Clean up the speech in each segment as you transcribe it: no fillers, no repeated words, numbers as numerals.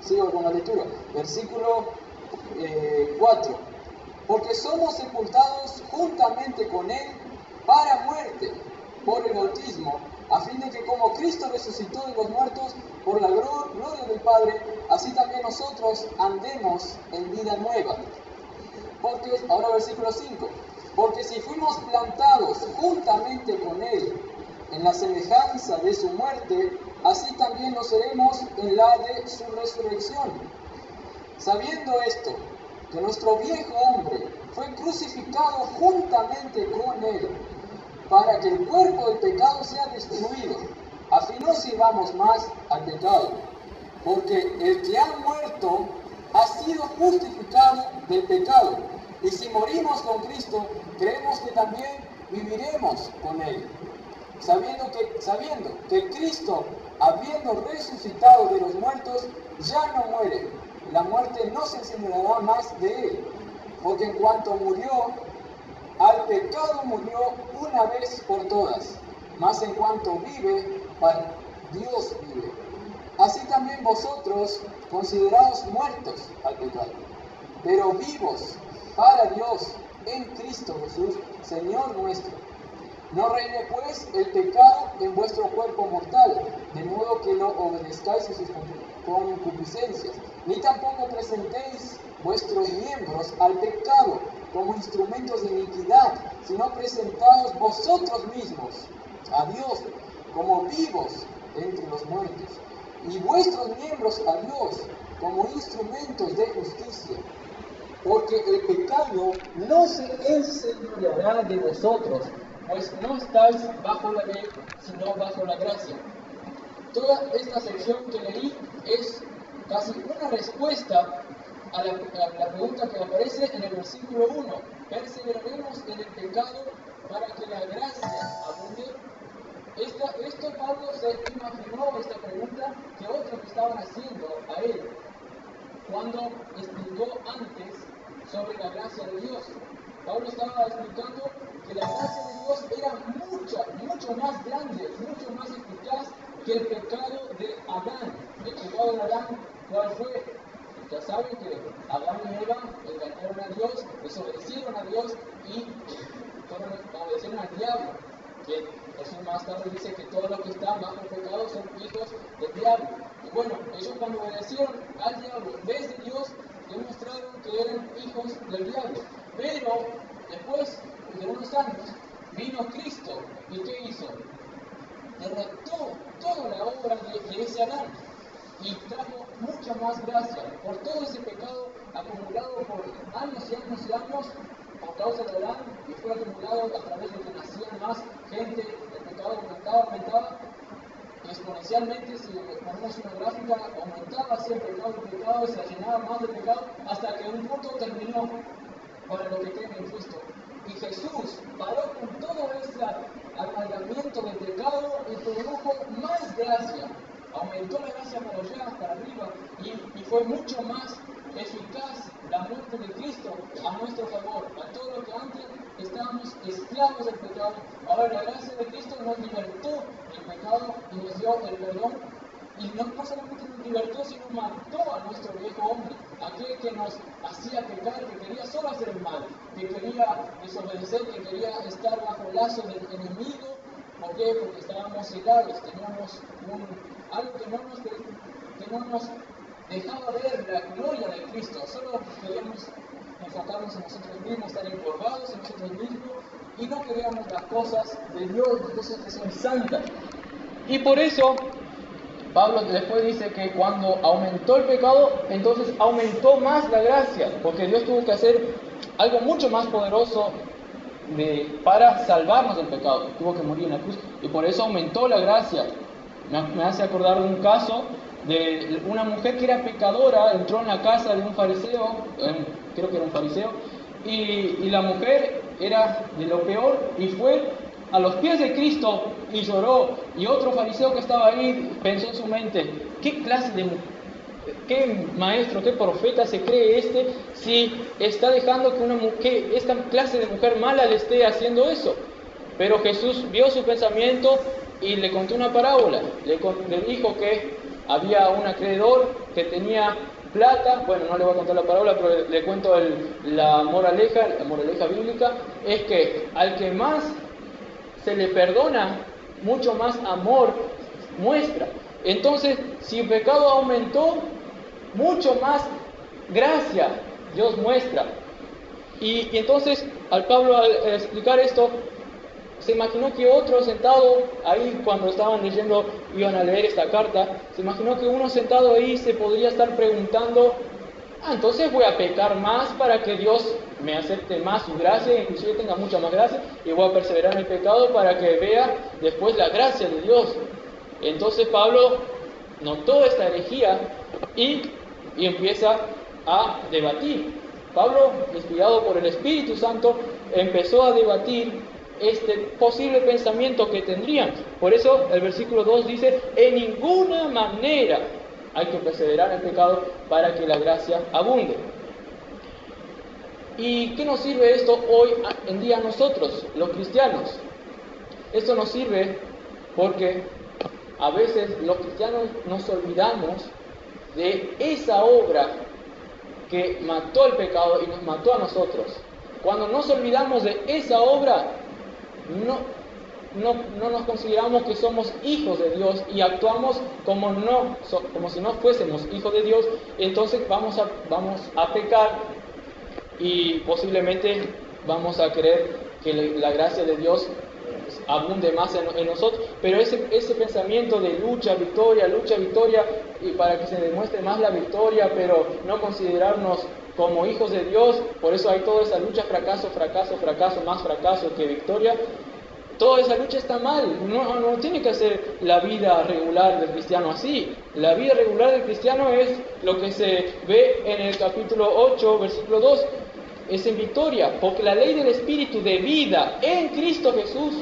Sigo con la lectura. Versículo 4. Porque somos sepultados juntamente con Él para muerte por el bautismo, a fin de que como Cristo resucitó de los muertos por la gloria del Padre, así también nosotros andemos en vida nueva. Porque, ahora versículo 5. Porque si fuimos plantados juntamente con Él en la semejanza de su muerte, así también lo seremos en la de su resurrección. Sabiendo esto, que nuestro viejo hombre fue crucificado juntamente con Él, para que el cuerpo del pecado sea destruido, a fin no sirvamos más al pecado. Porque el que ha muerto ha sido justificado del pecado. Y si morimos con Cristo, creemos que también viviremos con Él. Sabiendo que Cristo, habiendo resucitado de los muertos, ya no muere. La muerte no se enseñoreará más de Él. Porque en cuanto murió, al pecado murió una vez por todas. Mas en cuanto vive, para Dios vive. Así también vosotros, considerados muertos al pecado, pero vivos para Dios en Cristo Jesús, Señor nuestro. No reine pues el pecado en vuestro cuerpo mortal, de modo que no obedezcáis a sus concupiscencias, ni tampoco presentéis vuestros miembros al pecado como instrumentos de iniquidad, sino presentaos vosotros mismos a Dios como vivos entre los muertos, y vuestros miembros a Dios como instrumentos de justicia. Porque el pecado no se enseñoreará de vosotros, pues no estáis bajo la ley, sino bajo la gracia. Toda esta sección que leí es casi una respuesta a la pregunta que aparece en el versículo 1. ¿Perseveraremos en el pecado para que la gracia abunde? Esto Pablo se imaginó esta pregunta que otros estaban haciendo a él cuando explicó antes sobre la gracia de Dios. Pablo estaba explicando que la gracia de Dios era mucho más grande, mucho más eficaz que el pecado de Adán. El pecado de Adán, ¿cuál fue? Ya saben que Adán y Eva engañaron a Dios, desobedecieron a Dios y obedecieron al diablo. Que Jesús más tarde dice que todos los que están bajo el pecado son hijos del diablo. Y bueno, ellos cuando obedecieron al diablo en vez de Dios, demostraron que eran hijos del diablo. Pero después de unos años vino Cristo y ¿qué hizo? Derrotó toda la obra de ese Adán y trajo mucha más gracia por todo ese pecado acumulado por años y años y años por causa de Adán, y fue acumulado a través de que nacían más gente, el pecado aumentaba exponencialmente. Si ponemos una gráfica, aumentaba así el pecado, se llenaba más de pecado, hasta que un punto terminó para los que creen en Cristo. Y Jesús paró con todo ese alargamiento del pecado y produjo más gracia. Aumentó la gracia para allá, para arriba, y fue mucho más eficaz la muerte de Cristo a nuestro favor. A todos los que antes estábamos esclavos del pecado, ahora la gracia de Cristo nos libertó del pecado y nos dio el perdón. Y no solamente nos libertó, sino mató a nuestro viejo hombre, aquel que nos hacía pecar, que quería solo hacer el mal, que quería desobedecer, que quería estar bajo el lazo del enemigo. ¿Por qué? Porque estábamos cegados, teníamos algo que no nos dejaba ver la gloria de Cristo. Solo queríamos enfocarnos en nosotros mismos, estar encorvados en nosotros mismos, y no queríamos las cosas de Dios, las cosas que son santas. Y por eso Pablo después dice que cuando aumentó el pecado, entonces aumentó más la gracia, porque Dios tuvo que hacer algo mucho más poderoso para salvarnos del pecado. Tuvo que morir en la cruz, y por eso aumentó la gracia. Me hace acordar de un caso de una mujer que era pecadora, entró en la casa de un fariseo, creo que era un fariseo, y la mujer era de lo peor, y fue a los pies de Cristo y lloró. Y otro fariseo que estaba ahí pensó en su mente: ¿qué maestro, qué profeta se cree si está dejando que esta clase de mujer mala le esté haciendo eso? Pero Jesús vio su pensamiento y le contó una parábola. Le dijo que había un acreedor que tenía plata. Bueno, no le voy a contar la parábola, pero le cuento la moraleja bíblica, es que al que más se le perdona, mucho más amor muestra. Entonces, si el pecado aumentó, mucho más gracia Dios muestra. Y entonces, al Pablo al explicar esto, se imaginó que otro sentado ahí, cuando estaban leyendo, iban a leer esta carta, se imaginó que uno sentado ahí se podría estar preguntando: entonces voy a pecar más para que Dios me acepte más su gracia, inclusive tenga mucha más gracia, y voy a perseverar en el pecado para que vea después la gracia de Dios. Entonces Pablo notó esta herejía y empieza a debatir. Pablo, inspirado por el Espíritu Santo, empezó a debatir este posible pensamiento que tendrían. Por eso el versículo 2 dice: en ninguna manera hay que perseverar en el pecado para que la gracia abunde. ¿Y qué nos sirve esto hoy en día a nosotros, los cristianos? Esto nos sirve porque a veces los cristianos nos olvidamos de esa obra que mató el pecado y nos mató a nosotros. Cuando nos olvidamos de esa obra, no nos consideramos que somos hijos de Dios y actuamos como si no fuésemos hijos de Dios. Entonces vamos a pecar y posiblemente vamos a creer que la gracia de Dios abunde más en nosotros. Pero ese pensamiento de lucha, victoria, y para que se demuestre más la victoria, pero no considerarnos como hijos de Dios, por eso hay toda esa lucha, fracaso, más fracaso que victoria. Toda esa lucha está mal. No tiene que ser la vida regular del cristiano así. La vida regular del cristiano es lo que se ve en el capítulo 8, versículo 2. Es en victoria, porque la ley del Espíritu de vida en Cristo Jesús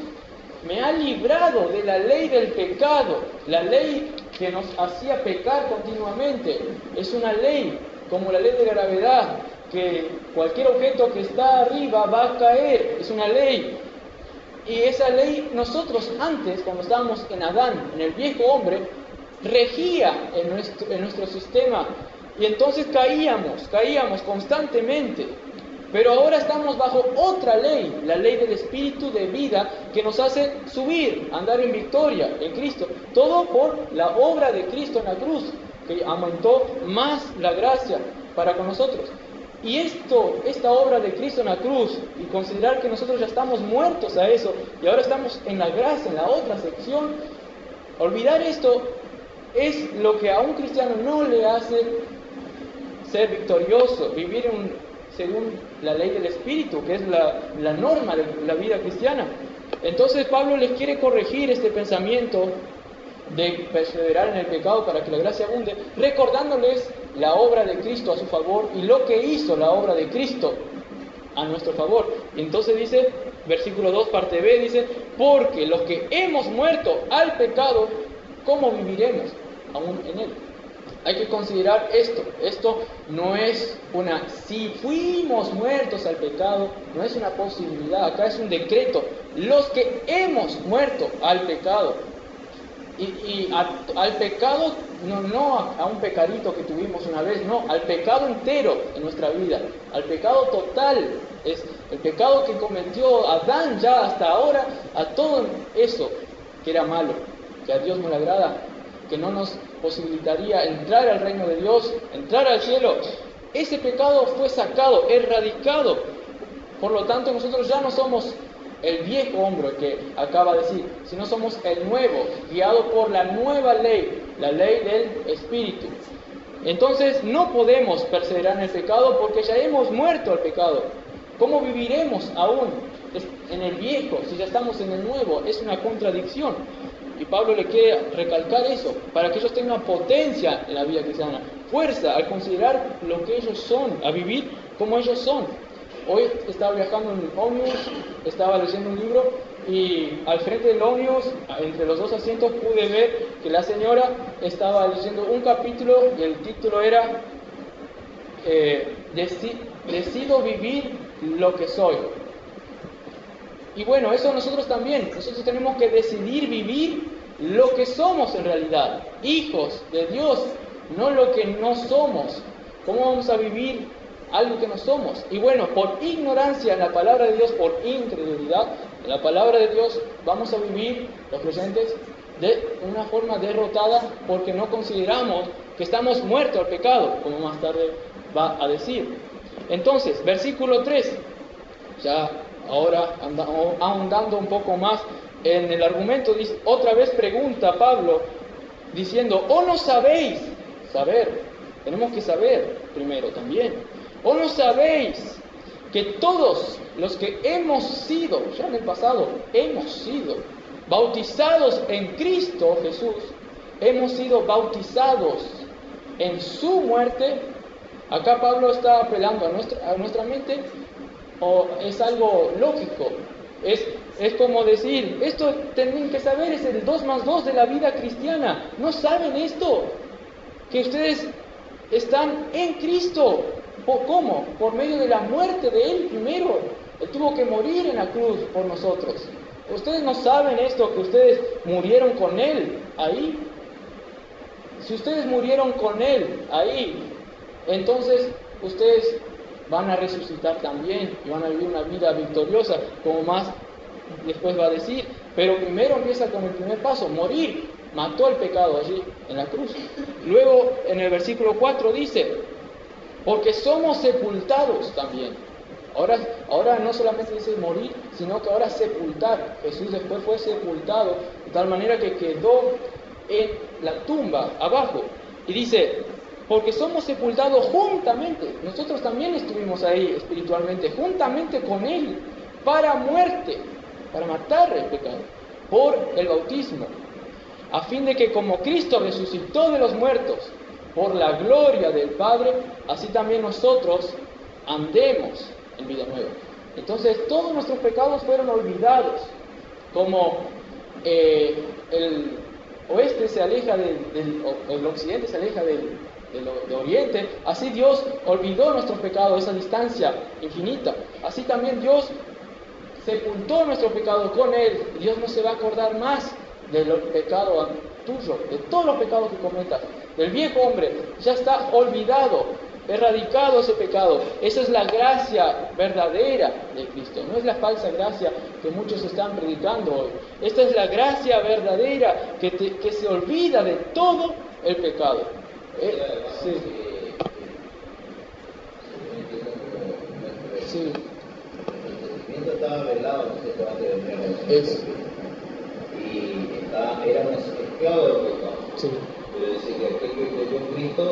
me ha librado de la ley del pecado. La ley que nos hacía pecar continuamente es una ley como la ley de la gravedad, que cualquier objeto que está arriba va a caer. Es una ley. Y esa ley nosotros antes, cuando estábamos en Adán, en el viejo hombre, regía en nuestro sistema. Y entonces caíamos constantemente. Pero ahora estamos bajo otra ley, la ley del Espíritu de vida, que nos hace subir, andar en victoria en Cristo. Todo por la obra de Cristo en la cruz, que aumentó más la gracia para con nosotros. Y esta obra de Cristo en la cruz, y considerar que nosotros ya estamos muertos a eso, y ahora estamos en la gracia, en la otra sección, olvidar esto es lo que a un cristiano no le hace ser victorioso, vivir según la ley del Espíritu, que es la norma de la vida cristiana. Entonces Pablo les quiere corregir este pensamiento de perseverar en el pecado para que la gracia abunde, recordándoles la obra de Cristo a su favor y lo que hizo la obra de Cristo a nuestro favor. Entonces dice, versículo 2, parte B, dice: porque los que hemos muerto al pecado, ¿cómo viviremos aún en él? Hay que considerar esto no es si fuimos muertos al pecado, no es una posibilidad, acá es un decreto. Los que hemos muerto al pecado, al pecado, no a un pecadito que tuvimos una vez, no, al pecado entero en nuestra vida, al pecado total, es el pecado que cometió Adán ya hasta ahora, a todo eso que era malo, que a Dios no le agrada, que no nos posibilitaría entrar al reino de Dios, entrar al cielo. Ese pecado fue sacado, erradicado. Por lo tanto, nosotros ya no somos el viejo hombre que acaba de decir, sino somos el nuevo, guiado por la nueva ley, la ley del Espíritu. Entonces no podemos perseverar en el pecado porque ya hemos muerto al pecado. ¿Cómo viviremos aún en el viejo si ya estamos en el nuevo? Es una contradicción. Y Pablo le quiere recalcar eso, para que ellos tengan potencia en la vida cristiana, fuerza al considerar lo que ellos son, a vivir como ellos son. Hoy estaba viajando en un ómnibus, estaba leyendo un libro y al frente del ómnibus, entre los dos asientos, pude ver que la señora estaba leyendo un capítulo y el título era Decido vivir lo que soy. Y bueno, eso nosotros también, nosotros tenemos que decidir vivir lo que somos en realidad, hijos de Dios, no lo que no somos. ¿Cómo vamos a vivir algo que no somos? Y bueno, por ignorancia en la palabra de Dios, por incredulidad en la palabra de Dios, vamos a vivir los creyentes de una forma derrotada porque no consideramos que estamos muertos al pecado, como más tarde va a decir. Entonces, versículo 3, ya ahora ahondando un poco más en el argumento, dice, otra vez pregunta Pablo, diciendo, ¿o no sabéis? Saber, tenemos que saber primero también. ¿O no sabéis que todos los que hemos sido, ya en el pasado, hemos sido bautizados en Cristo Jesús, hemos sido bautizados en su muerte? Acá Pablo está apelando a nuestra mente, o es algo lógico. Es como decir, esto tienen que saber, es el 2 más 2 de la vida cristiana. ¿No saben esto? Que ustedes están en Cristo. ¿Cómo? Por medio de la muerte de Él primero. Él tuvo que morir en la cruz por nosotros. ¿Ustedes no saben esto, que ustedes murieron con Él ahí? Si ustedes murieron con Él ahí, entonces ustedes van a resucitar también y van a vivir una vida victoriosa, como más después va a decir. Pero primero empieza con el primer paso, morir. Mató el pecado allí en la cruz. Luego en el versículo 4 dice, porque somos sepultados también. Ahora no solamente dice morir, sino que ahora sepultar. Jesús después fue sepultado de tal manera que quedó en la tumba abajo. Y dice, porque somos sepultados juntamente. Nosotros también estuvimos ahí espiritualmente, juntamente con Él, para muerte, para matar el pecado, por el bautismo, a fin de que como Cristo resucitó de los muertos por la gloria del Padre, así también nosotros andemos en vida nueva. Entonces todos nuestros pecados fueron olvidados, como el oeste se aleja el occidente se aleja del oriente, así Dios olvidó nuestros pecados, esa distancia infinita. Así también Dios sepultó nuestro pecado con Él. Dios no se va a acordar más del pecado tuyo, de todos los pecados que cometas, del viejo hombre. Ya está olvidado, erradicado ese pecado. Esa es la gracia verdadera de Cristo, no es la falsa gracia que muchos están predicando hoy. Esta es la gracia verdadera que se olvida de todo el pecado. Sí. Sí. El sentimiento estaba velado, no se trata de venir. Eso. Y éramos esclavos del pecado. Sí. Pero dice que aquel que creyó en Cristo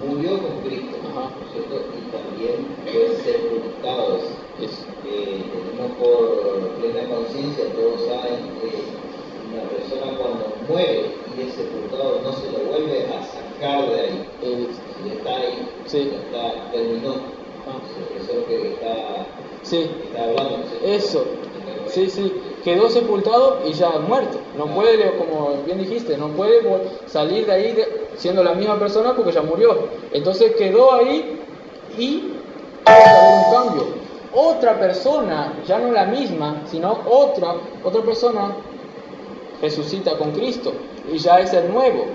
murió con Cristo, Ajá. ¿cierto? Y también fue sepultado. Eso. Tenemos por plena conciencia, todos saben que una persona cuando muere y es sepultado no se lo vuelve a sacar de ahí. Si está ahí, Sí. ya está, terminó. Eso es lo que está hablando. ¿Sí? Eso. Sí. Quedó sepultado y ya muerto. No puede, como bien dijiste, no puede salir de ahí siendo la misma persona porque ya murió. Entonces quedó ahí y hay que haber un cambio. Otra persona, ya no la misma, sino otra persona resucita con Cristo y ya es el nuevo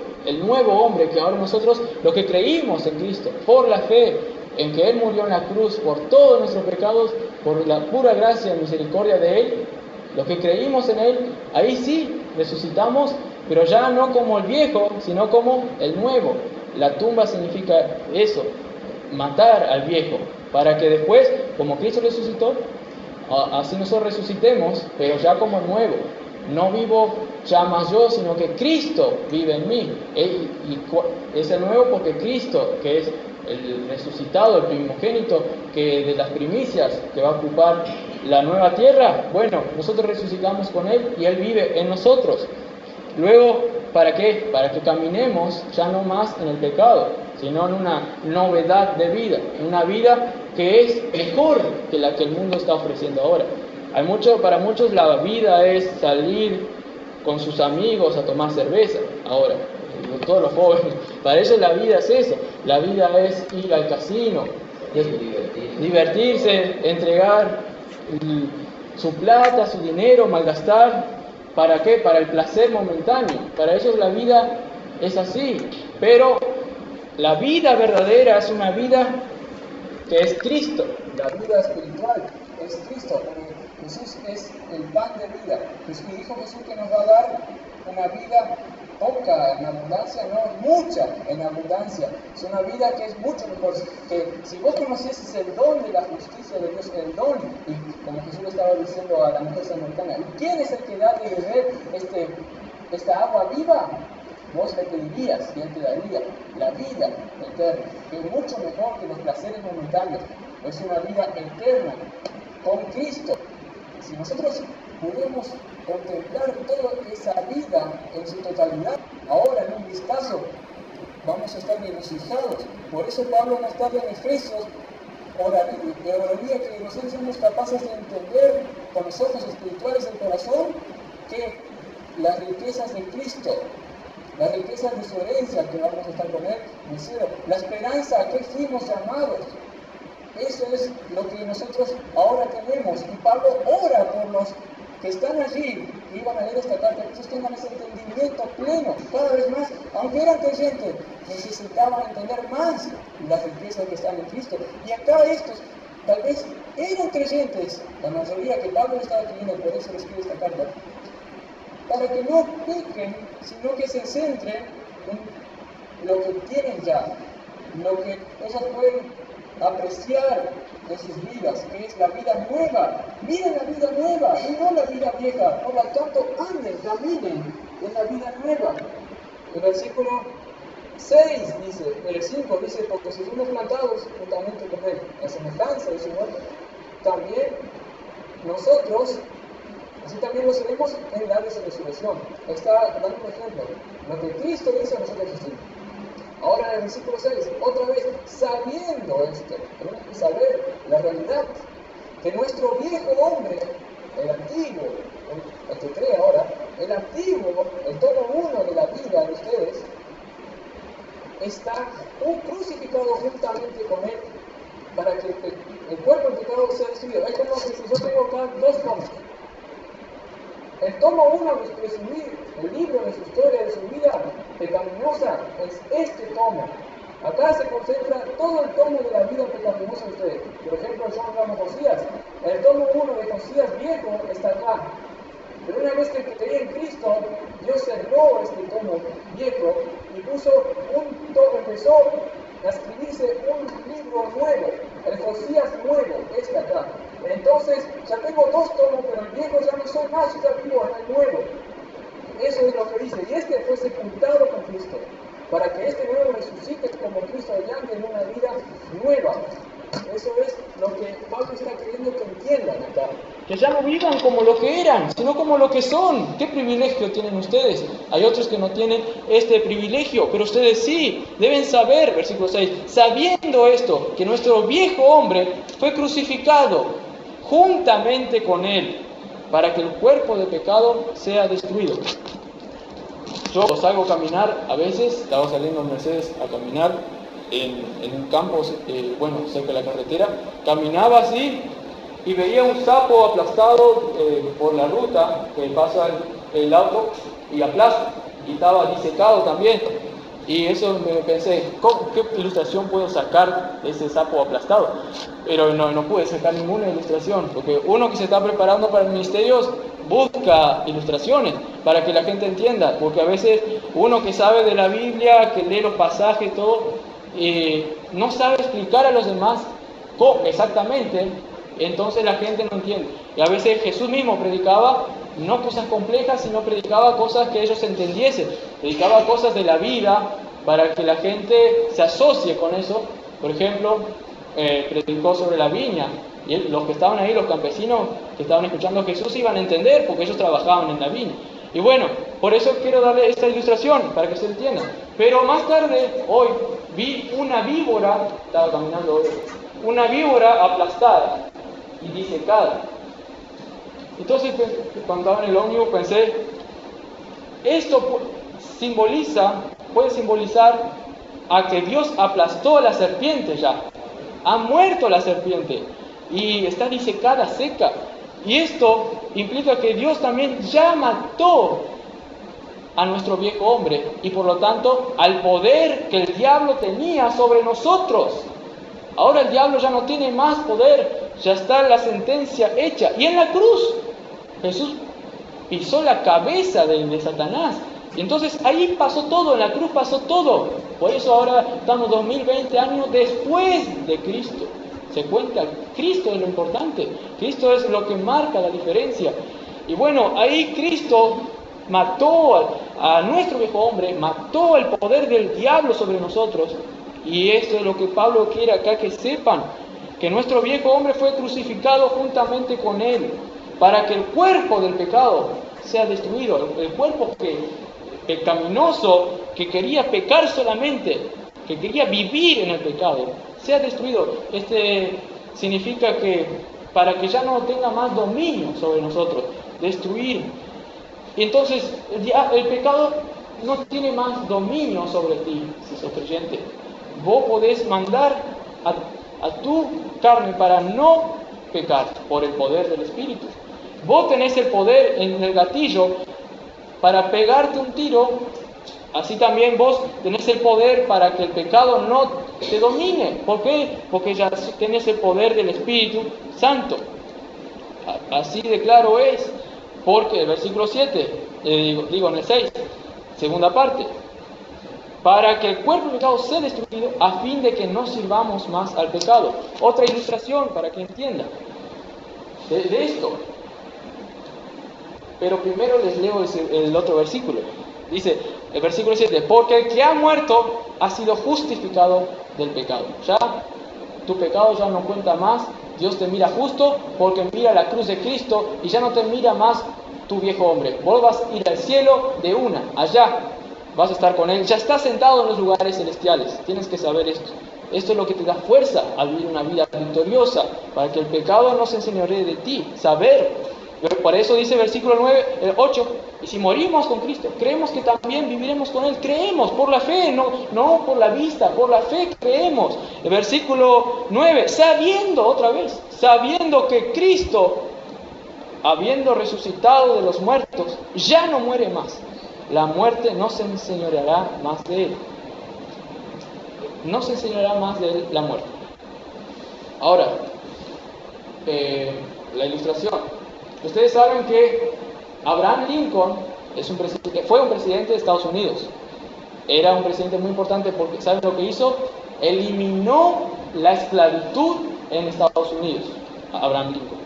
hombre, que ahora nosotros, los que creímos en Cristo por la fe en que Él murió en la cruz por todos nuestros pecados, por la pura gracia y misericordia de Él, los que creímos en Él, ahí sí resucitamos, pero ya no como el viejo, sino como el nuevo. La tumba significa eso, matar al viejo, para que después, como Cristo resucitó, así nosotros resucitemos, pero ya como el nuevo. No vivo ya más yo, sino que Cristo vive en mí. Y es el nuevo porque Cristo, que es el resucitado, el primogénito, que de las primicias que va a ocupar la nueva tierra, bueno, nosotros resucitamos con Él y Él vive en nosotros. Luego, ¿para qué? Para que caminemos ya no más en el pecado, sino en una novedad de vida, en una vida que es mejor que la que el mundo está ofreciendo ahora. Para muchos la vida es salir con sus amigos a tomar cerveza ahora, todos los jóvenes. Para ellos la vida es eso, la vida es ir al casino, divertirse, entregar su plata, su dinero, malgastar ¿Para qué? Para el placer momentáneo. Para ellos la vida es así. Pero la vida verdadera es una vida que es Cristo. La vida espiritual es Cristo. Jesús es el pan de vida. Y dijo Jesús que nos va a dar una vida poca en abundancia, no mucha en abundancia. Es una vida que es mucho mejor. Que si vos conocieses el don de la justicia de Dios, el don, y como Jesús le estaba diciendo a la mujer samaritana, ¿quién es el que da de beber esta agua viva? Vos le pedirías y él te daría la vida eterna, que es mucho mejor que los placeres momentáneos. Es una vida eterna con Cristo. Si nosotros podemos contemplar toda esa vida en su totalidad, ahora en un vistazo vamos a estar regocijados. Por eso Pablo nos habla en Efesios, oraría que nosotros somos capaces de entender con los ojos espirituales del corazón que las riquezas de Cristo, las riquezas de su herencia que vamos a estar con él en el cielo, la esperanza a que fuimos llamados. Eso es lo que nosotros ahora tenemos. Y Pablo ora por los que están allí, que iban a leer esta carta, que ellos tengan ese entendimiento pleno, cada vez más, aunque eran creyentes, necesitaban entender más las riquezas que están en Cristo. Y acá estos, tal vez eran creyentes, la mayoría que Pablo estaba escribiendo, por eso les escribe esta carta, para que no pequen, sino que se centren en lo que tienen ya, lo que ellos pueden apreciar de sus vidas, que es la vida nueva. Miren la vida nueva y no la vida vieja. Por lo tanto, anden, caminen en la vida nueva. El versículo 6 dice, el 5 dice, porque si fuimos plantados juntamente con él, la semejanza de su muerte, también nosotros, así también lo seremos en la resurrección. Está dando un ejemplo. Lo que Cristo dice, nosotros hicimos. Ahora en el versículo 6, otra vez, sabiendo esto, saber la realidad, que nuestro viejo hombre, el antiguo, el que cree ahora, el antiguo, el tomo uno de la vida de ustedes, está crucificado juntamente con él, para que el cuerpo del pecado sea destruido. Hay como que si yo tengo acá dos tomos. El tomo 1 de presumir, el libro de su historia, de su vida pecaminosa, es este tomo. Acá se concentra todo el tomo de la vida pecaminosa de ustedes. Por ejemplo, yo hablamos Josías. El tomo 1 de Josías viejo está acá. Pero una vez que creí en Cristo, Dios cerró este tomo viejo y empezó a escribirse un libro nuevo, el Josías nuevo, este acá. Entonces, ya tengo dos tomos, pero el viejo ya no soy más, ya vivo en el nuevo. Eso es lo que dice. Y este fue sepultado con Cristo, para que este nuevo resucite como Cristo allá en una vida nueva. Eso es lo que Pablo está queriendo que entiendan acá. Que ya no vivan como lo que eran, sino como lo que son. ¿Qué privilegio tienen ustedes? Hay otros que no tienen este privilegio, pero ustedes sí. Deben saber, versículo 6, sabiendo esto, que nuestro viejo hombre fue crucificado juntamente con él, para que el cuerpo de pecado sea destruido. Yo salgo a caminar, a veces estaba saliendo en Mercedes a caminar en un campo, cerca de la carretera, caminaba así y veía un sapo aplastado por la ruta que pasa el auto y aplasta, y estaba disecado también. Y eso me pensé, ¿qué ilustración puedo sacar de ese sapo aplastado? Pero no pude sacar ninguna ilustración, porque uno que se está preparando para el ministerio busca ilustraciones para que la gente entienda, porque a veces uno que sabe de la Biblia, que lee los pasajes, todo, no sabe explicar a los demás cómo exactamente, entonces la gente no entiende. Y a veces Jesús mismo predicaba no cosas complejas, sino predicaba cosas que ellos entendiesen, predicaba cosas de la vida para que la gente se asocie con eso. Por ejemplo, predicó sobre la viña, y los que estaban ahí, los campesinos que estaban escuchando a Jesús, iban a entender porque ellos trabajaban en la viña. Y bueno, por eso quiero darle esta ilustración para que se entienda. Pero más tarde, hoy, vi una víbora, estaba caminando hoy, una víbora aplastada y disecada. Entonces, cuando estaba en el ómnibus, pensé, esto puede simbolizar a que Dios aplastó a la serpiente ya. Ha muerto la serpiente y está disecada, seca. Y esto implica que Dios también ya mató a nuestro viejo hombre y por lo tanto al poder que el diablo tenía sobre nosotros. Ahora el diablo ya no tiene más poder, ya está la sentencia hecha. Y en la cruz Jesús pisó la cabeza de Satanás. Y entonces ahí pasó todo, en la cruz pasó todo. Por eso ahora estamos 2020 años después de Cristo. Se cuenta, Cristo es lo importante. Cristo es lo que marca la diferencia. Y bueno, ahí Cristo mató a nuestro viejo hombre, mató el poder del diablo sobre nosotros. Y esto es lo que Pablo quiere acá que sepan, que nuestro viejo hombre fue crucificado juntamente con él, para que el cuerpo del pecado sea destruido, el cuerpo pecaminoso que quería pecar solamente, que quería vivir en el pecado, sea destruido. Significa que para que ya no tenga más dominio sobre nosotros, destruir. Y entonces el pecado no tiene más dominio sobre ti si sos creyente. Vos podés mandar a tu carne para no pecar por el poder del Espíritu. Vos tenés el poder en el gatillo para pegarte un tiro, así también vos tenés el poder para que el pecado no te domine. ¿Por qué? Porque ya tenés el poder del Espíritu Santo. Así de claro es, porque el versículo 7, digo en el 6, segunda parte, para que el cuerpo del pecado sea destruido a fin de que no sirvamos más al pecado. Otra ilustración para que entiendan de esto. Pero primero les leo el otro versículo. Dice el versículo 7, porque el que ha muerto ha sido justificado del pecado. Ya tu pecado ya no cuenta más. Dios te mira justo porque mira la cruz de Cristo y ya no te mira más tu viejo hombre. Vos vas a ir al cielo de una, allá vas a estar con Él. Ya estás sentado en los lugares celestiales. Tienes que saber esto. Esto es lo que te da fuerza a vivir una vida victoriosa, para que el pecado no se enseñoree de ti. Saber. Por eso dice el versículo 8, y si morimos con Cristo, creemos que también viviremos con Él. Creemos por la fe, no por la vista, por la fe creemos. El versículo 9, sabiendo que Cristo, habiendo resucitado de los muertos, ya no muere más. La muerte no se enseñoreará más de Él. No se enseñoreará más de Él la muerte. Ahora, la ilustración. Ustedes saben que Abraham Lincoln fue un presidente de Estados Unidos. Era un presidente muy importante porque, ¿saben lo que hizo? Eliminó la esclavitud en Estados Unidos, Abraham Lincoln.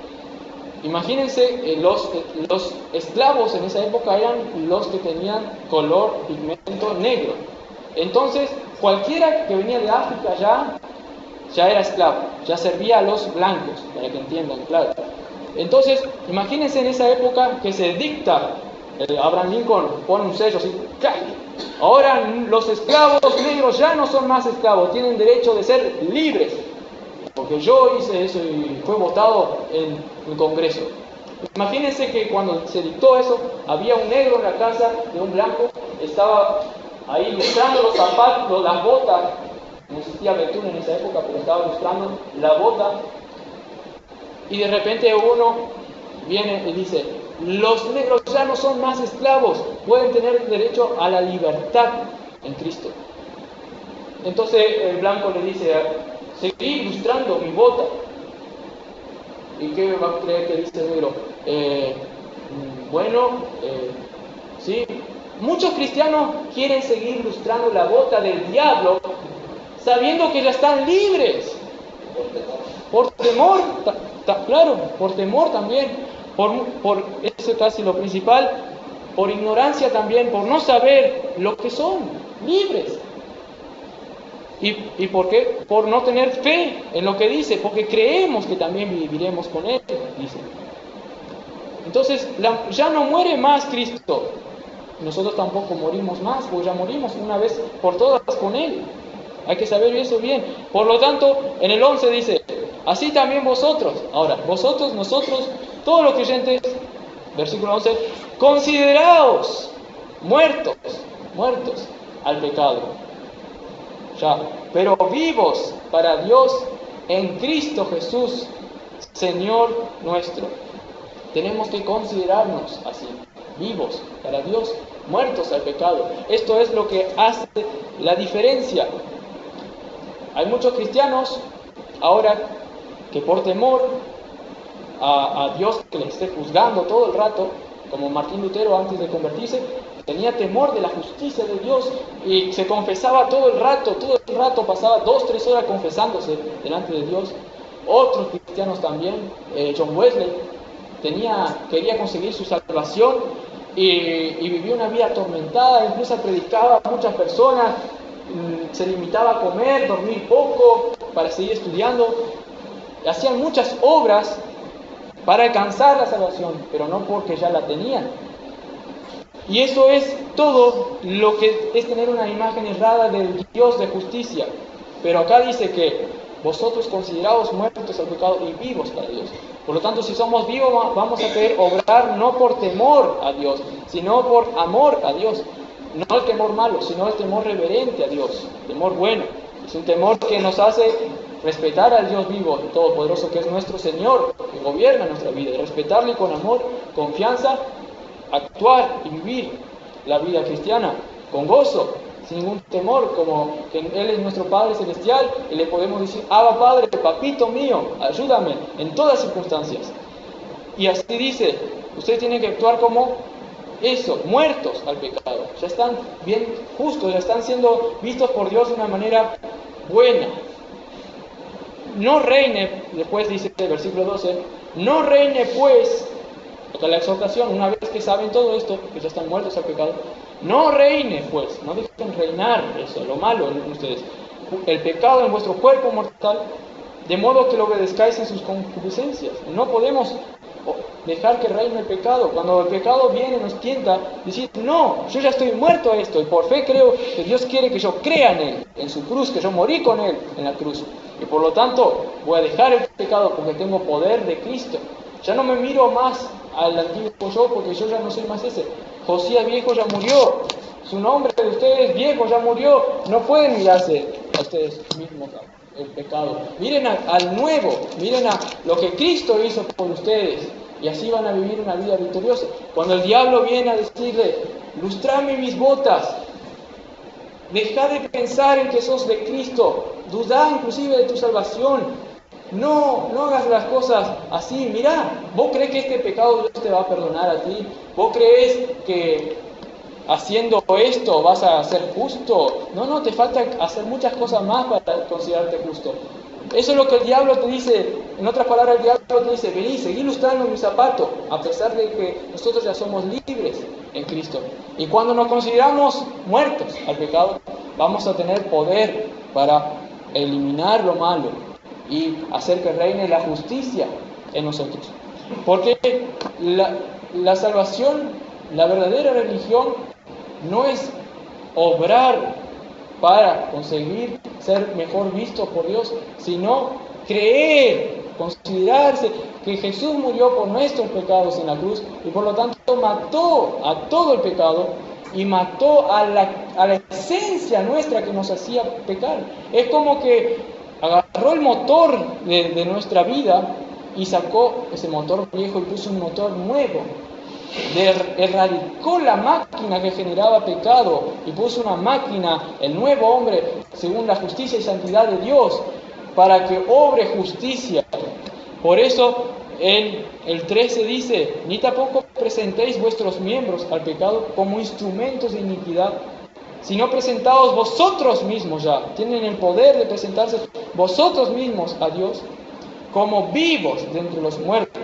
Imagínense, los esclavos en esa época eran los que tenían color, pigmento negro. Entonces, cualquiera que venía de África ya era esclavo, ya servía a los blancos, para que entiendan, claro. Entonces, imagínense en esa época que se dicta, Abraham Lincoln pone un sello así, ¡cae! Ahora los esclavos negros ya no son más esclavos, tienen derecho de ser libres, porque yo hice eso y fue votado en el Congreso. Imagínense que cuando se dictó eso, había un negro en la casa de un blanco, estaba ahí lustrando los zapatos, las botas, no existía betún en esa época, pero estaba lustrando la bota. Y de repente uno viene y dice, los negros ya no son más esclavos, pueden tener derecho a la libertad en Cristo. Entonces el blanco le dice, seguí ilustrando mi bota. ¿Y qué va a creer que dice el negro? Sí. Muchos cristianos quieren seguir ilustrando la bota del diablo, sabiendo que ya están libres. Por temor, claro, por temor también, por eso es casi lo principal, por ignorancia también, por no saber lo que son, libres. ¿Y por qué? Por no tener fe en lo que dice, porque creemos que también viviremos con Él, dice. Entonces, ya no muere más Cristo. Nosotros tampoco morimos más, porque ya morimos una vez por todas con Él. Hay que saber eso bien. Por lo tanto, en el 11 dice, así también vosotros. Ahora, vosotros, nosotros, todos los creyentes, versículo 11, consideraos muertos al pecado. Ya, pero vivos para Dios en Cristo Jesús, Señor nuestro. tenemos que considerarnos así, vivos para Dios, muertos al pecado. Esto es lo que hace la diferencia. Hay muchos cristianos ahora que por temor a Dios que les esté juzgando todo el rato, como Martín Lutero antes de convertirse, tenía temor de la justicia de Dios y se confesaba todo el rato pasaba 2-3 horas confesándose delante de Dios. Otros cristianos también, John Wesley, quería conseguir su salvación y vivía una vida atormentada, incluso predicaba a muchas personas, se limitaba a comer, dormir poco, para seguir estudiando. Hacían muchas obras para alcanzar la salvación, pero no porque ya la tenían. Y eso es todo lo que es tener una imagen errada del Dios de justicia. Pero acá dice que vosotros considerados muertos al pecado y vivos para Dios. Por lo tanto, si somos vivos, vamos a poder obrar no por temor a Dios, sino por amor a Dios. No el temor malo, sino el temor reverente a Dios, temor bueno. Es un temor que nos hace respetar al Dios vivo y todopoderoso, que es nuestro Señor, que gobierna nuestra vida, y respetarle con amor, confianza, actuar y vivir la vida cristiana con gozo, sin ningún temor, como que Él es nuestro Padre Celestial y le podemos decir: Abba Padre, papito mío, ayúdame en todas circunstancias. Y así dice, ustedes tienen que actuar como eso, muertos al pecado. Ya están bien justos, ya están siendo vistos por Dios de una manera buena. No reine, después dice el versículo 12, no reine pues, acá la exhortación, una vez que saben todo esto, que ya están muertos al pecado, no reine pues, no dejen reinar eso, lo malo en ustedes, el pecado en vuestro cuerpo mortal, de modo que lo obedezcáis en sus concupiscencias. No podemos dejar que reine el pecado. Cuando el pecado viene y nos tienta, decir: no, yo ya estoy muerto a esto, y por fe creo que Dios quiere que yo crea en Él, en su cruz, que yo morí con Él en la cruz. Y por lo tanto, voy a dejar el pecado porque tengo poder de Cristo. Ya no me miro más al antiguo yo, porque yo ya no soy más ese. Josías viejo ya murió. Su nombre de ustedes viejo ya murió. No pueden mirarse a ustedes mismos el pecado. Miren al nuevo, miren a lo que Cristo hizo por ustedes. Y así van a vivir una vida victoriosa. Cuando el diablo viene a decirle: lustrame mis botas, deja de pensar en que sos de Cristo, dudá inclusive de tu salvación, no hagas las cosas así. Mirá, vos crees que este pecado Dios te va a perdonar a ti, vos crees que haciendo esto vas a ser justo. No, te falta hacer muchas cosas más para considerarte justo. Eso es lo que el diablo te dice. En otras palabras, el diablo te dice: vení, seguí lustrando mi zapato, a pesar de que nosotros ya somos libres en Cristo. Y cuando nos consideramos muertos al pecado, vamos a tener poder para eliminar lo malo y hacer que reine la justicia en nosotros. Porque la salvación, la verdadera religión, no es obrar para conseguir ser mejor visto por Dios, sino creer, considerarse que Jesús murió por nuestros pecados en la cruz y por lo tanto mató a todo el pecado y mató a la esencia nuestra que nos hacía pecar. Es como que agarró el motor de nuestra vida y sacó ese motor viejo y puso un motor nuevo. Erradicó la máquina que generaba pecado y puso una máquina, el nuevo hombre, según la justicia y santidad de Dios, para que obre justicia. Por eso en el 13 dice: ni tampoco presentéis vuestros miembros al pecado como instrumentos de iniquidad, sino presentaos vosotros mismos, ya tienen el poder de presentarse vosotros mismos a Dios como vivos de entre los muertos.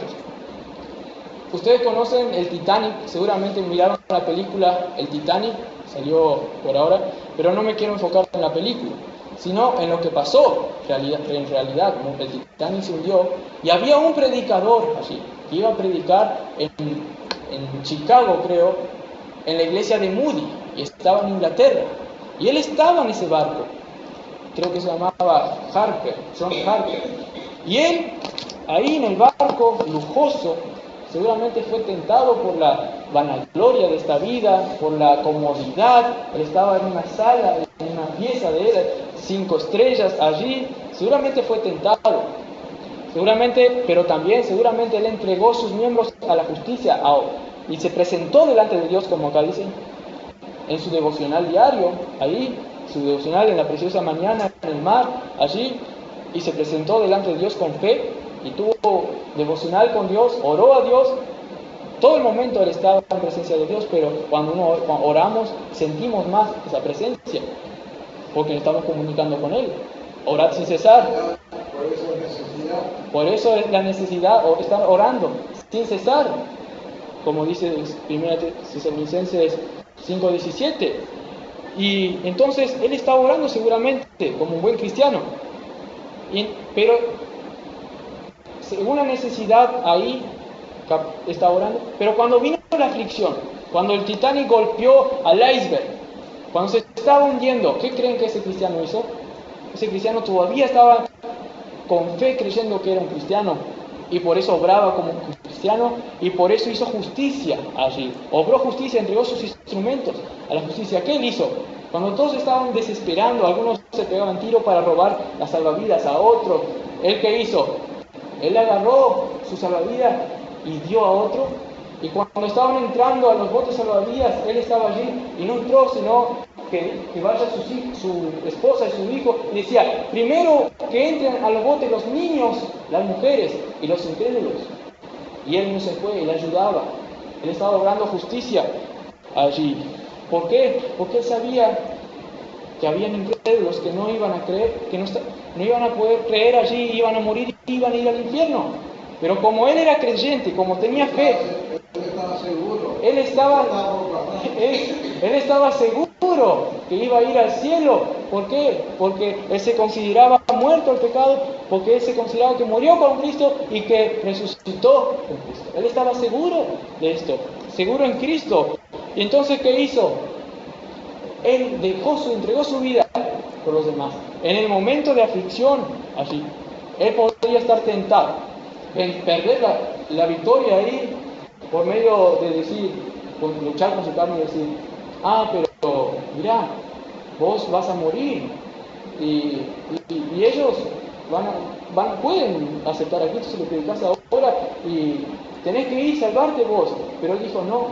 Ustedes conocen el Titanic, seguramente miraron la película El Titanic, salió por ahora, pero no me quiero enfocar en la película, sino en lo que pasó en realidad. Como el Titanic se hundió y había un predicador allí que iba a predicar en Chicago, creo, en la iglesia de Moody, y estaba en Inglaterra, y él estaba en ese barco, creo que se llamaba John Harper, y él ahí en el barco lujoso seguramente fue tentado por la vanagloria de esta vida, por la comodidad. Él estaba en una sala, en una pieza de él, 5 estrellas allí, seguramente fue tentado. Seguramente, pero también seguramente él entregó sus miembros a la justicia y se presentó delante de Dios, como acá dice, en su devocional diario, ahí, su devocional en la preciosa mañana, en el mar, allí, y se presentó delante de Dios con fe, y tuvo devocional con Dios, oró a Dios. Todo el momento él estaba en presencia de Dios, pero cuando oramos, sentimos más esa presencia, porque estamos comunicando con Él. Orad sin cesar. Por eso es necesidad. Por eso es la necesidad, estar orando sin cesar, como dice 1 Tesalonicenses 5:17. Y entonces él estaba orando seguramente, como un buen cristiano. Pero según la necesidad ahí estaba orando. Pero cuando vino la aflicción, cuando el Titanic golpeó al iceberg, cuando se estaba hundiendo, ¿qué creen que ese cristiano hizo? Ese cristiano todavía estaba con fe creyendo que era un cristiano, y por eso obraba como un cristiano, y por eso hizo justicia allí. Obró justicia, entregó sus instrumentos a la justicia. ¿Qué él hizo? Cuando todos estaban desesperando, algunos se pegaban tiro para robar las salvavidas a otros, ¿él qué hizo? Él agarró su salvavidas y dio a otro. Y cuando estaban entrando a los botes salvavidas, él estaba allí y no entró, sino que vaya su esposa y su hijo, y decía, primero que entren a los botes los niños, las mujeres y los incrédulos. Y él no se fue, él ayudaba. Él estaba obrando justicia allí. ¿Por qué? Porque él sabía que habían incrédulos que no iban a creer, que no iban a poder creer allí, iban a morir, iban a ir al infierno. Pero como él era creyente, como tenía fe, él estaba seguro que iba a ir al cielo. ¿Por qué? Porque él se consideraba muerto al pecado, porque él se consideraba que murió con Cristo y que resucitó con Cristo. Él estaba seguro de esto, seguro en Cristo. Y entonces, ¿qué hizo? Él entregó su vida por los demás. En el momento de aflicción, allí, él podría estar tentado en perder la victoria ahí por medio de decir, luchar con su carne y decir, pero mirá, vos vas a morir y ellos pueden aceptar a Cristo si lo predicas ahora y tenés que ir, salvarte vos. Pero él dijo, no,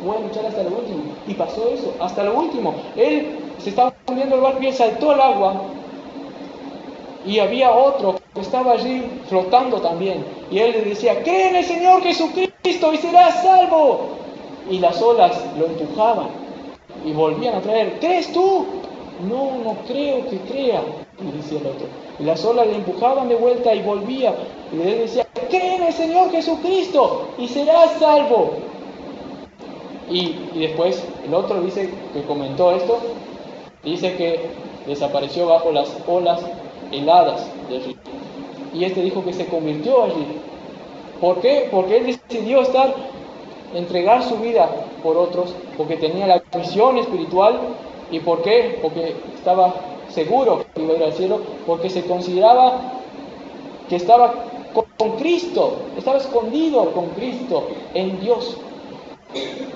voy a luchar hasta lo último. Y pasó eso, hasta lo último. Él se estaba hundiendo el barco y él saltó al agua. Y había otro que estaba allí flotando también. Y él le decía, cree en el Señor Jesucristo y serás salvo. Y las olas lo empujaban y volvían a traer, ¿crees tú? No creo que crea, le decía el otro. Y las olas le empujaban de vuelta y volvía. Y él decía, cree en el Señor Jesucristo y serás salvo. Y después el otro dice que comentó esto, dice que desapareció bajo las olas heladas de allí. Y este dijo que se convirtió allí. ¿Por qué? Porque él decidió entregar su vida por otros, porque tenía la visión espiritual. ¿Y por qué? Porque estaba seguro que iba a ir al cielo, porque se consideraba que estaba con Cristo, estaba escondido con Cristo en Dios.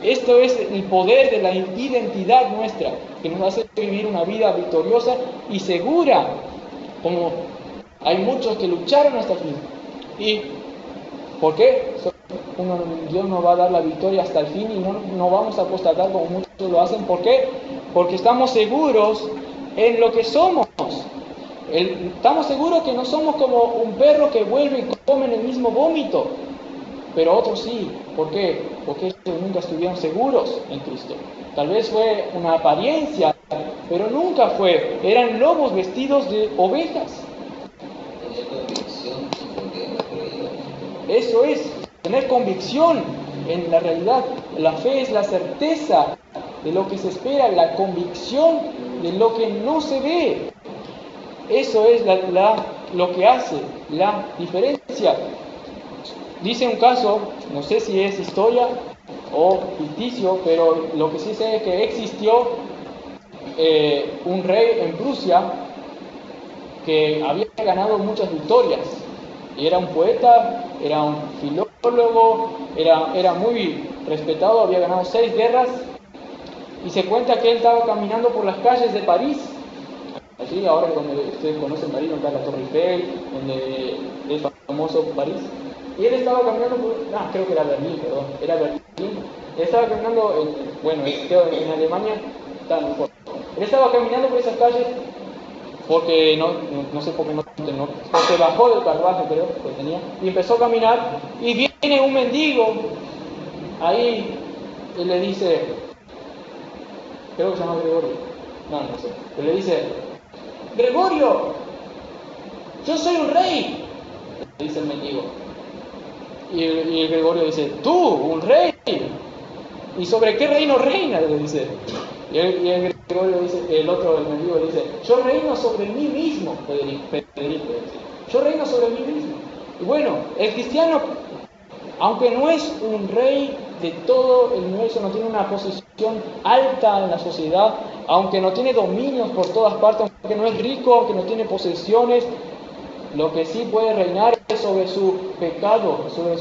Esto es el poder de la identidad nuestra, que nos hace vivir una vida victoriosa y segura, como hay muchos que lucharon hasta el fin. ¿Y por qué? Dios nos va a dar la victoria hasta el fin y no vamos a apostatar como muchos lo hacen. ¿Por qué? Porque estamos seguros en lo que somos. Estamos seguros que no somos como un perro que vuelve y come en el mismo vómito. Pero otros sí. ¿Por qué? Porque ellos nunca estuvieron seguros en Cristo. Tal vez fue una apariencia, pero nunca fue. Eran lobos vestidos de ovejas. Eso es, tener convicción en la realidad. La fe es la certeza de lo que se espera, la convicción de lo que no se ve. Eso es lo que hace la diferencia. Dice un caso, no sé si es historia o ficticio, pero lo que sí sé es que existió un rey en Prusia que había ganado muchas victorias. Y era un poeta, era un filólogo, era muy respetado, había ganado 6 guerras. Y se cuenta que él estaba caminando por las calles de París, allí, ahora donde ustedes conocen París, donde está la Torre Eiffel, donde es famoso París. Y él estaba caminando por, creo que era Berlín, perdón, era Berlín. Él estaba caminando, en Alemania, está mejor. Él estaba caminando por esas calles porque no sé por qué porque bajó del carruaje, creo que tenía, y empezó a caminar, y viene un mendigo ahí y le dice, creo que se llama Gregorio, no sé, y le dice, Gregorio, yo soy un rey, le dice el mendigo. Y el Gregorio dice, ¿tú, un rey? ¿Y sobre qué reino reina? Le dice. Y el Gregorio dice, el mendigo le dice, yo reino sobre mí mismo, Federico. Yo reino sobre mí mismo. Y bueno, el cristiano, aunque no es un rey de todo el universo, no tiene una posición alta en la sociedad, aunque no tiene dominios por todas partes, aunque no es rico, aunque no tiene posesiones, lo que sí puede reinar es sobre su pecado, sobre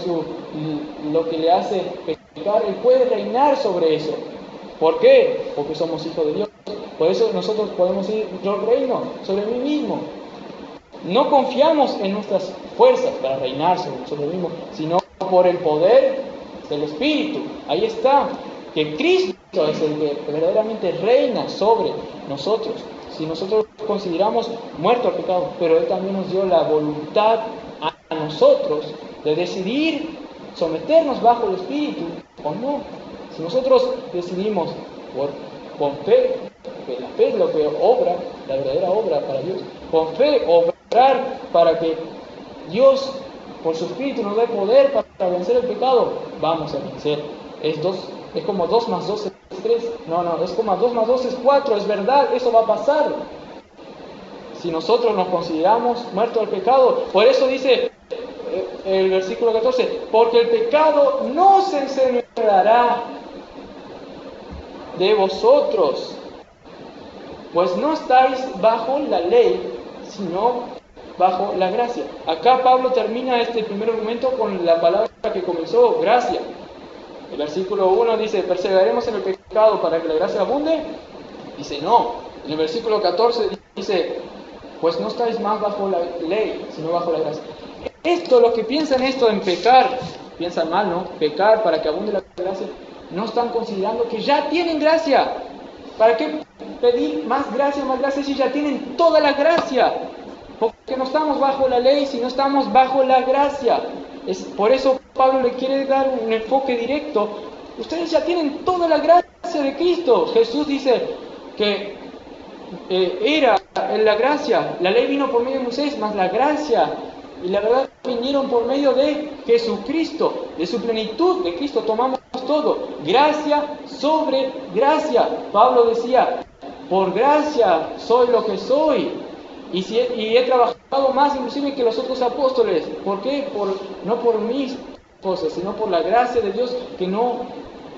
lo que le hace pecar. Él puede reinar sobre eso. ¿Por qué? Porque somos hijos de Dios. Por eso nosotros podemos decir, yo reino sobre mí mismo. No confiamos en nuestras fuerzas para reinar sobre nosotros mismos, sino por el poder del Espíritu. Ahí está, que Cristo es el que verdaderamente reina sobre nosotros. Si nosotros consideramos muerto al pecado, pero Él también nos dio la voluntad a nosotros de decidir someternos bajo el Espíritu o no. Si nosotros decidimos con fe, que la fe es lo que obra, la verdadera obra para Dios, con fe obrar para que Dios por su Espíritu nos dé poder para vencer el pecado, vamos a vencer. Es como 2 más 2 es 3. No, es como 2 más 2 es 4, es verdad, eso va a pasar. Si nosotros nos consideramos muertos al pecado, por eso dice el versículo 14, porque el pecado no se enseñoreará de vosotros, pues no estáis bajo la ley, sino bajo la gracia. Acá Pablo termina este primer argumento con la palabra que comenzó, gracia. El versículo 1 dice, ¿perseveraremos en el pecado para que la gracia abunde? Dice, no. En el versículo 14 dice, pues no estáis más bajo la ley, sino bajo la gracia. Los que piensan esto en pecar, piensan mal, ¿no? Pecar para que abunde la gracia, no están considerando que ya tienen gracia. ¿Para qué pedir más gracia si ya tienen toda la gracia? Porque no estamos bajo la ley, sino estamos bajo la gracia. Por eso Pablo le quiere dar un enfoque directo. Ustedes ya tienen toda la gracia de Cristo. Jesús dice que era la gracia. La ley vino por medio de Moisés, más la gracia y la verdad vinieron por medio de Jesucristo. De su plenitud de Cristo tomamos todo. Gracia sobre gracia. Pablo decía, por gracia soy lo que soy. Y he trabajado más inclusive que los otros apóstoles. ¿Por qué? No por mis cosas, sino por la gracia de Dios que no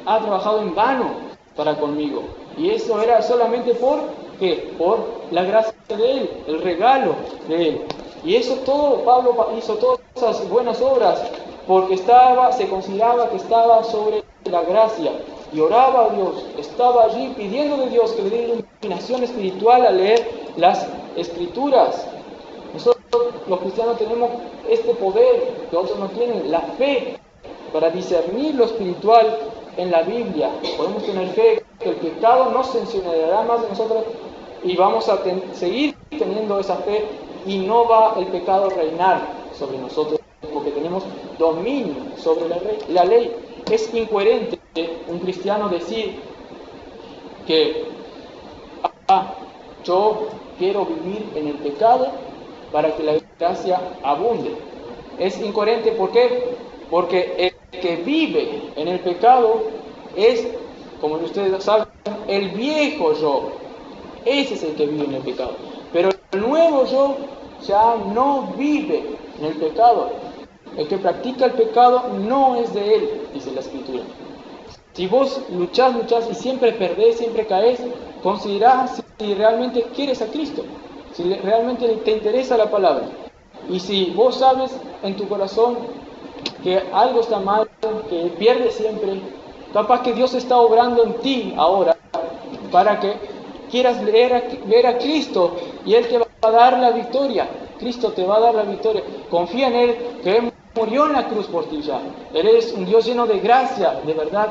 ha trabajado en vano para conmigo. Y eso era solamente por la gracia de Él, el regalo de Él. Y eso todo, Pablo hizo todas esas buenas obras porque se consideraba que estaba sobre la gracia. Y oraba a Dios, estaba allí pidiendo de Dios que le diera iluminación espiritual al leer las Escrituras. Nosotros los cristianos tenemos este poder que otros no tienen, la fe, para discernir lo espiritual en la Biblia. Podemos tener fe que el pecado no se enseñoreará más de nosotros y vamos a seguir teniendo esa fe y no va el pecado a reinar sobre nosotros porque tenemos dominio sobre la ley. Es incoherente un cristiano decir que yo quiero vivir en el pecado para que la gracia abunde. Es incoherente, ¿por qué? Porque el que vive en el pecado es, como ustedes saben, el viejo yo. Ese es el que vive en el pecado. Pero el nuevo yo ya no vive en el pecado. El que practica el pecado no es de él, dice la Escritura. Si vos luchás y siempre perdés, siempre caes, considerá si realmente quieres a Cristo, si realmente te interesa la palabra. Y si vos sabes en tu corazón que algo está mal, que pierdes siempre, capaz que Dios está obrando en ti ahora para que quieras ver a Cristo y Él te va a dar la victoria. Cristo te va a dar la victoria. Confía en Él, que Él murió en la cruz por ti ya. Él es un Dios lleno de gracia, de verdad,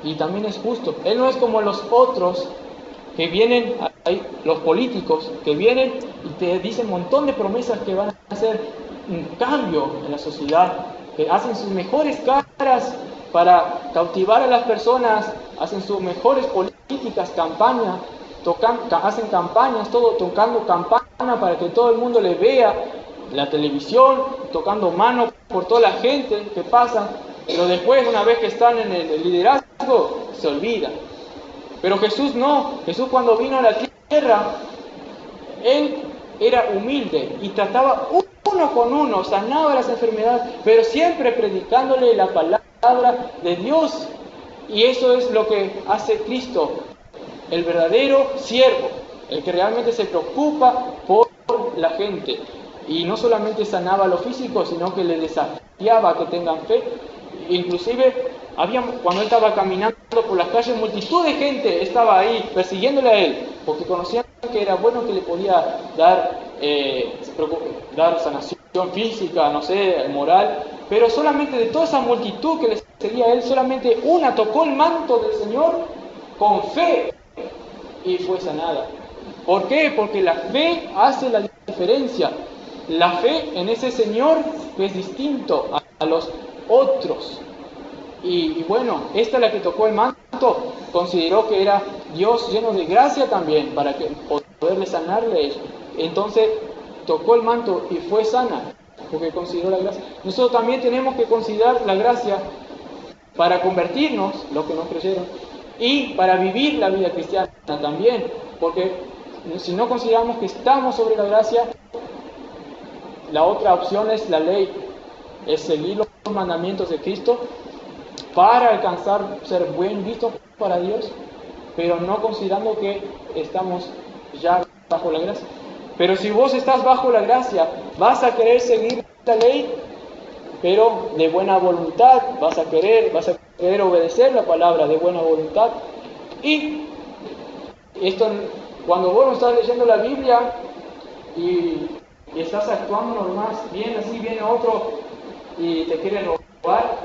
y también es justo. Él no es como los otros que vienen, los políticos, que vienen y te dicen un montón de promesas que van a hacer un cambio en la sociedad, que hacen sus mejores caras para cautivar a las personas, hacen sus mejores políticas, campañas, hacen campañas, todo tocando campana para que todo el mundo le vea, la televisión, tocando mano por toda la gente que pasa, pero después, una vez que están en el liderazgo, se olvidan. Pero Jesús no. Jesús, cuando vino a la tierra, Él era humilde y trataba uno con uno, sanaba las enfermedades, pero siempre predicándole la palabra de Dios. Y eso es lo que hace Cristo, el verdadero siervo, el que realmente se preocupa por la gente. Y no solamente sanaba lo físico, sino que le desafiaba a que tengan fe. Inclusive, cuando Él estaba caminando por las calles, multitud de gente estaba ahí persiguiéndole a Él, porque conocían que era bueno, que le podía dar sanación física, no sé, moral, pero solamente de toda esa multitud que le seguía a Él, solamente una tocó el manto del Señor con fe y fue sanada. ¿Por qué? Porque la fe hace la diferencia. La fe en ese Señor que es distinto a los otros. Y bueno, esta, la que tocó el manto, consideró que era Dios lleno de gracia también, para que poderle sanarle. Entonces tocó el manto y fue sana, porque consideró la gracia. Nosotros también tenemos que considerar la gracia para convertirnos, los que no creyeron, y para vivir la vida cristiana también, porque si no consideramos que estamos sobre la gracia, la otra opción es la ley, es seguir los mandamientos de Cristo para alcanzar ser buen visto para Dios, pero no considerando que estamos ya bajo la gracia. Pero si vos estás bajo la gracia, vas a querer seguir la ley, pero de buena voluntad, vas a querer obedecer la palabra de buena voluntad. Y esto, cuando vos no estás leyendo la Biblia y estás actuando normal, bien así, viene otro y te quiere robar,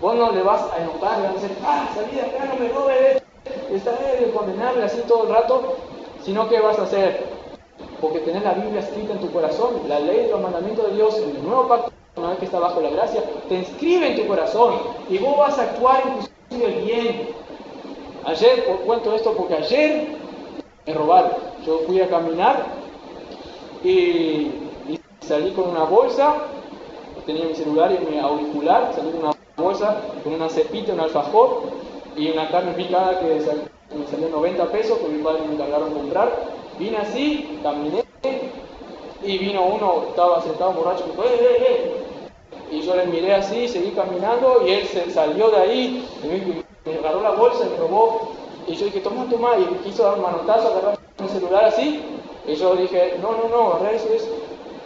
vos no le vas a enojar, le vas a decir, salí de acá, no me robes, está de condenarle así todo el rato, sino que vas a hacer, porque tenés la Biblia escrita en tu corazón, la ley y los mandamientos de Dios en el nuevo pacto, una vez que está bajo la gracia, te inscribe en tu corazón y vos vas a actuar inclusive bien. Ayer, cuento esto porque ayer me robaron. Yo fui a caminar y salí con una bolsa, tenía mi celular y mi auricular, salí con una bolsa con una cepita, un alfajor y una carne picada que me salió 90 pesos, que mi padre me encargaron comprar. Vine así, caminé y vino uno, estaba sentado borracho, y dijo, y yo le miré así, seguí caminando y él se salió de ahí, y me agarró la bolsa y me robó. Y yo dije, toma, y me quiso dar un manotazo, agarrar mi celular así. Y yo dije, no, agarrar eso es,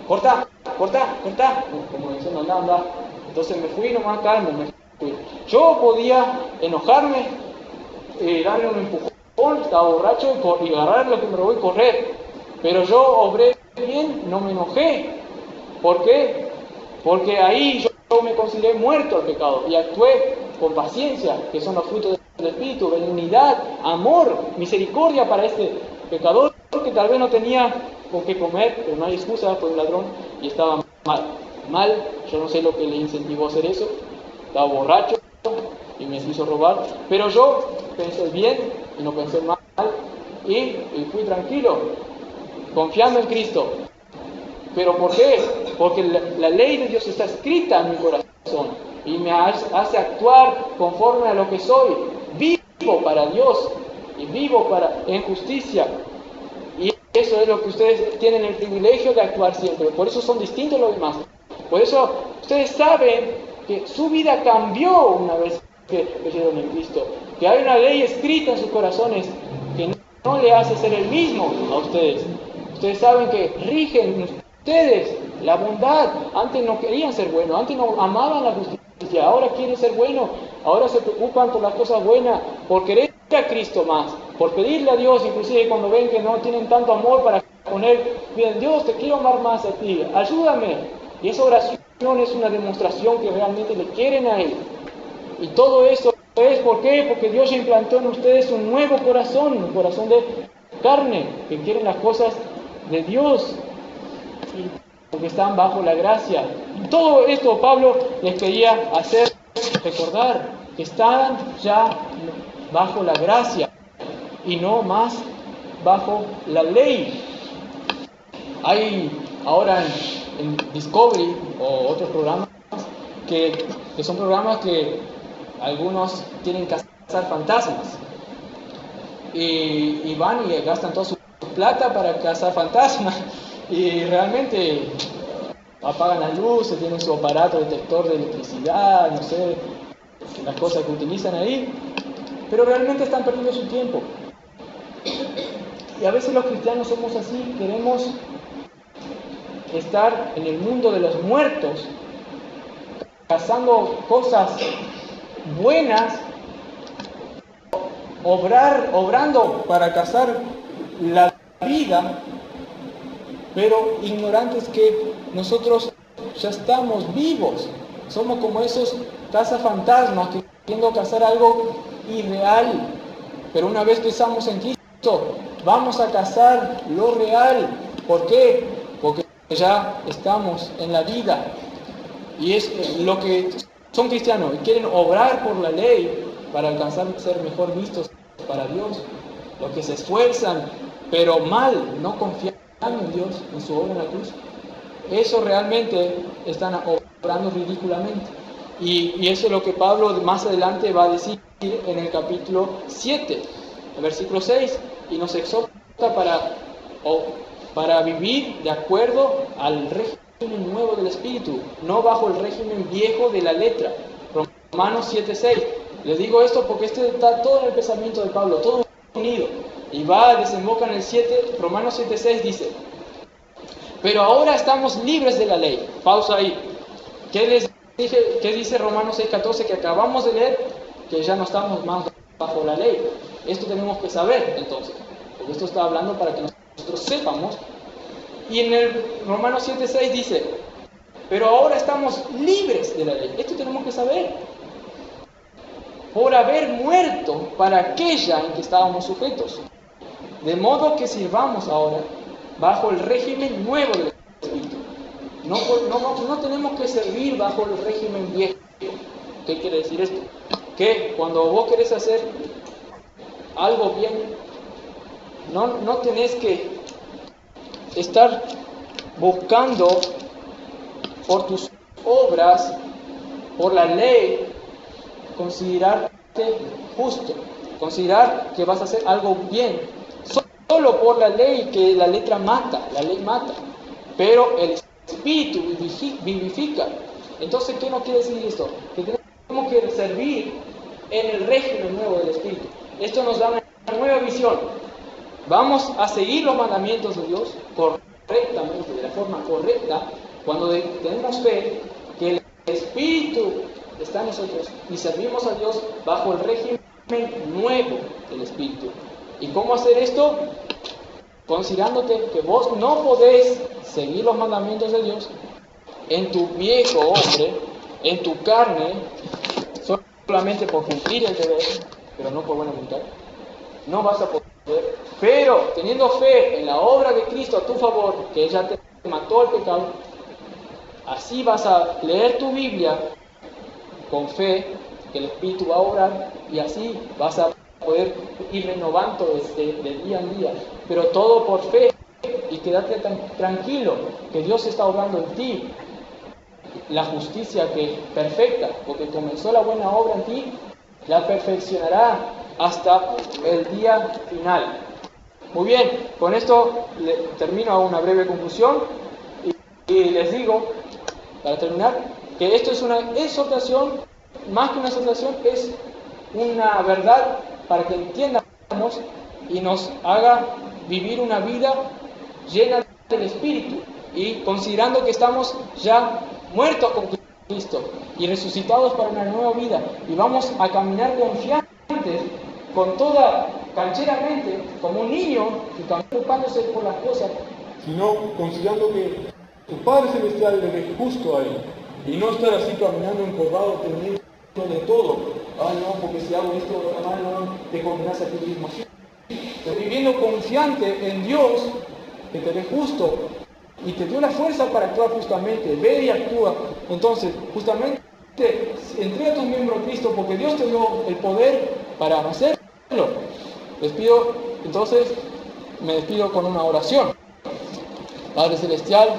cortá, como diciendo, anda. Entonces me fui nomás calmo, me fui. Yo podía enojarme, darle un empujón, estaba borracho, y agarrar lo que me robó y correr. Pero yo obré bien, no me enojé. ¿Por qué? Porque ahí yo me consideré muerto al pecado y actué con paciencia, que son los frutos del Espíritu, benignidad, amor, misericordia para este pecador que tal vez no tenía con qué comer, pero no hay excusa, fue un ladrón y estaba mal. Yo no sé lo que le incentivó a hacer eso, estaba borracho y me quiso robar, pero yo pensé bien y no pensé mal y fui tranquilo, confiando en Cristo. ¿Pero por qué? Porque la ley de Dios está escrita en mi corazón y me hace actuar conforme a lo que soy. Vivo para Dios y vivo en justicia. Y eso es lo que ustedes tienen el privilegio de actuar siempre. Por eso son distintos los demás. Por eso ustedes saben que su vida cambió una vez que creyeron en Cristo. Que hay una ley escrita en sus corazones que no le hace ser el mismo a ustedes. Ustedes saben que rigen ustedes la bondad. Antes no querían ser buenos, antes no amaban la justicia, ahora quieren ser buenos, ahora se preocupan por las cosas buenas, por querer a Cristo más, por pedirle a Dios, inclusive cuando ven que no tienen tanto amor para con Él, bien, Dios, te quiero amar más a ti, ayúdame. Y esa oración es una demostración que realmente le quieren a Él. Y todo eso es, ¿por qué? Porque Dios implantó en ustedes un nuevo corazón, un corazón de carne, que quieren las cosas de Dios, y porque están bajo la gracia. Y todo esto Pablo les quería hacer recordar, que están ya bajo la gracia y no más bajo la ley. Hay ahora en Discovery o otros programas que son programas que algunos tienen que cazar fantasmas y van y gastan toda su plata para cazar fantasmas y realmente apagan las luces, tienen su aparato detector de electricidad, no sé, las cosas que utilizan ahí, pero realmente están perdiendo su tiempo. Y a veces los cristianos somos así, queremos estar en el mundo de los muertos, cazando cosas buenas, obrando para cazar la vida, pero ignorantes que nosotros ya estamos vivos. Somos como esos cazafantasmas que queriendo cazar algo irreal, pero una vez que estamos en Cristo, vamos a cazar lo real. ¿Por qué? Porque ya estamos en la vida. Y es lo que son cristianos y quieren obrar por la ley para alcanzar ser mejor vistos para Dios. Los que se esfuerzan, pero mal, no confiando en Dios, en su obra en la cruz. Eso realmente están obrando ridículamente. Y eso es lo que Pablo más adelante va a decir en el capítulo 7, el versículo 6, y nos exhorta para vivir de acuerdo al régimen nuevo del Espíritu, no bajo el régimen viejo de la letra. Romanos 7:6. Les digo esto porque está todo en el pensamiento de Pablo, todo unido. Y desemboca en el 7, Romanos 7:6 dice: pero ahora estamos libres de la ley. Pausa ahí. ¿Qué dice Romanos 6:14 que acabamos de leer? Que ya no estamos más bajo la ley. Esto tenemos que saber entonces, porque esto está hablando para que nosotros sepamos. Y en el Romanos 7:6 dice: pero ahora estamos libres de la ley. Esto tenemos que saber. Por haber muerto para aquella en que estábamos sujetos. De modo que sirvamos ahora bajo el régimen nuevo del Espíritu. No tenemos que servir bajo el régimen viejo. ¿Qué quiere decir esto? Que cuando vos querés hacer algo bien, no tenés que estar buscando por tus obras, por la ley, considerarte justo, considerar que vas a hacer algo bien, solo por la ley, que la letra mata, la ley mata, pero el Espíritu vivifica. Entonces, ¿qué nos quiere decir esto? Que tenemos que servir en el régimen nuevo del Espíritu. Esto nos da una nueva visión. Vamos a seguir los mandamientos de Dios correctamente, de la forma correcta, cuando tenemos fe que el Espíritu está en nosotros y servimos a Dios bajo el régimen nuevo del Espíritu. ¿Y cómo hacer esto? Considerándote que vos no podés seguir los mandamientos de Dios en tu viejo hombre, en tu carne, solamente por cumplir el deber, pero no por buena voluntad. No vas a poder, pero teniendo fe en la obra de Cristo a tu favor, que ya te mató el pecado, así vas a leer tu Biblia con fe, que el Espíritu va a obrar, y así vas a poder ir renovando de día en día, pero todo por fe, y quédate tranquilo que Dios está obrando en ti la justicia que perfecta, porque comenzó la buena obra en ti, la perfeccionará hasta el día final. Muy bien, con esto termino una breve conclusión y les digo, para terminar, que esto es una exhortación, más que una exhortación, es una verdad para que entiendamos y nos haga vivir una vida llena del Espíritu, y considerando que estamos ya muertos con Cristo y resucitados para una nueva vida, y vamos a caminar confiantes, con toda cancheramente, como un niño que camina preocupándose por las cosas, sino considerando que tu Padre Celestial le ve justo a él, y no estar así caminando encorvado, teniendo de todo. Ay no, porque si hago esto, no, te condenas a ti mismo. Pero viviendo confiante en Dios, que te ve justo, y te dio la fuerza para actuar justamente, ve y actúa. Entonces, justamente, entrega tus miembros a Cristo, porque Dios te dio el poder para hacerlo. Entonces, me despido con una oración. Padre Celestial,